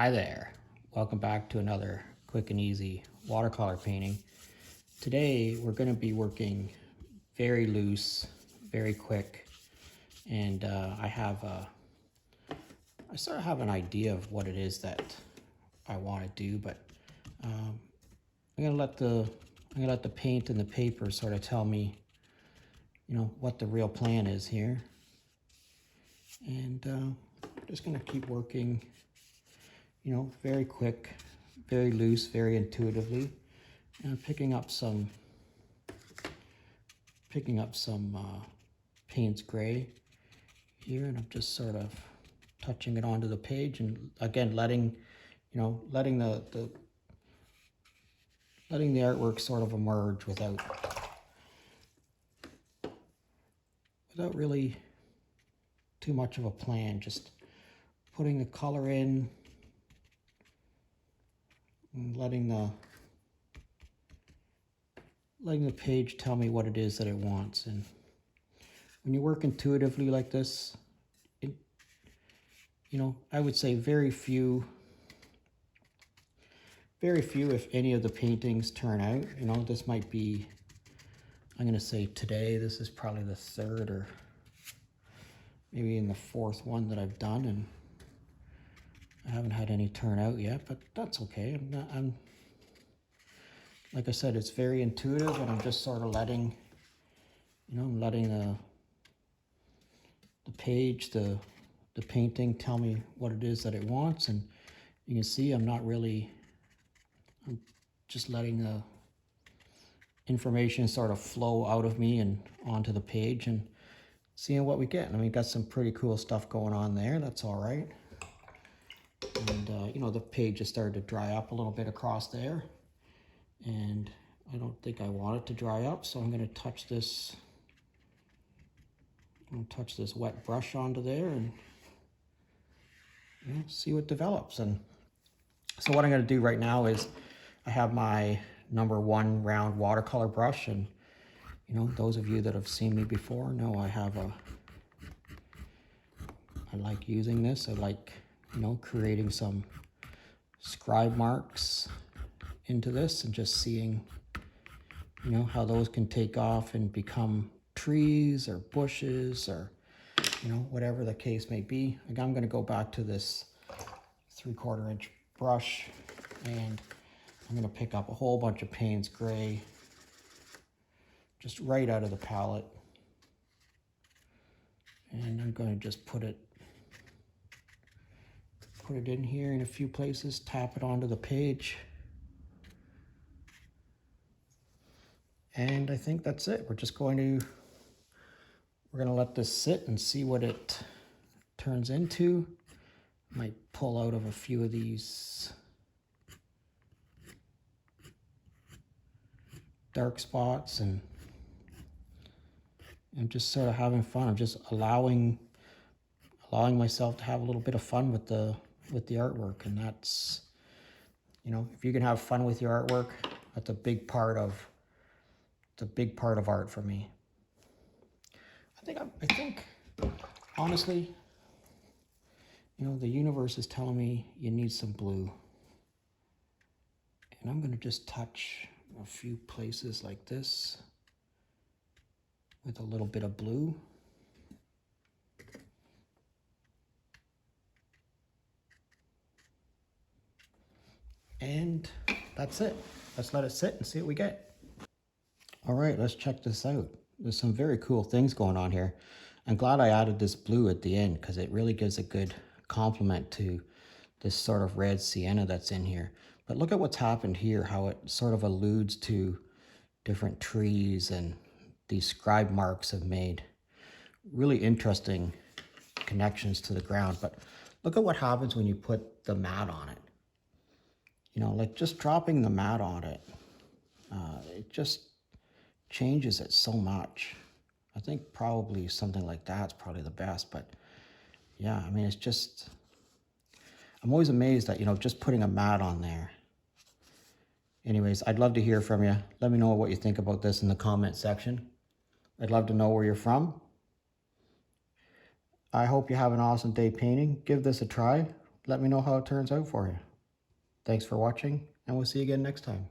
Hi there, welcome back to another quick and easy watercolor painting. Today we're going to be working very loose, very quick, and I sort of have an idea of what it is that I want to do, but I'm going to let the paint and the paper sort of tell me, what the real plan is here, and I'm just going to keep working. Very quick, very loose, very intuitively, and picking up some Payne's gray here, and I'm just sort of touching it onto the page, and again letting the artwork sort of emerge without really too much of a plan. Just putting the color in. And letting the page tell me what it is that it wants. And when you work intuitively like this, I would say very few if any of the paintings turn out. This might be, I'm going to say today, this is probably the third or maybe in the fourth one that I've done, and I haven't had any turn out yet, but that's okay. I'm like I said, it's very intuitive, and I'm just sort of letting the page, the painting tell me what it is that it wants. And you can see I'm just letting the information sort of flow out of me and onto the page and seeing what we get. And I mean, got some pretty cool stuff going on there. That's all right. And the page has started to dry up a little bit across there, and I don't think I want it to dry up, so I'm going to touch this wet brush onto there and see what develops. And so what I'm going to do right now is I have my #1 round watercolor brush, and those of you that have seen me before know I like using this. I like creating some scribe marks into this and just seeing how those can take off and become trees or bushes or whatever the case may be. Again, I'm going to go back to this 3/4 inch brush, and I'm going to pick up a whole bunch of Payne's gray just right out of the palette, and I'm going to just put it in here in a few places, tap it onto the page, and I think that's it. We're going to let this sit and see what it turns into. Might pull out of a few of these dark spots, and I'm just sort of having fun. I'm just allowing myself to have a little bit of fun with the artwork. And that's, if you can have fun with your artwork, that's a big part of art for me. I think honestly, the universe is telling me you need some blue, and I'm going to just touch a few places like this with a little bit of blue. And that's it. Let's let it sit and see what we get. All right, let's check this out. There's some very cool things going on here. I'm glad I added this blue at the end because it really gives a good complement to this sort of red sienna that's in here. But look at what's happened here, how it sort of alludes to different trees, and these scribe marks have made really interesting connections to the ground. But look at what happens when you put the mat on it. Like just dropping the mat on it, it just changes it so much. I think probably something like that's probably the best. But yeah, I mean, it's just, I'm always amazed that, just putting a mat on there. Anyways, I'd love to hear from you. Let me know what you think about this in the comment section. I'd love to know where you're from. I hope you have an awesome day painting. Give this a try. let me know how it turns out for you. Thanks for watching, and we'll see you again next time.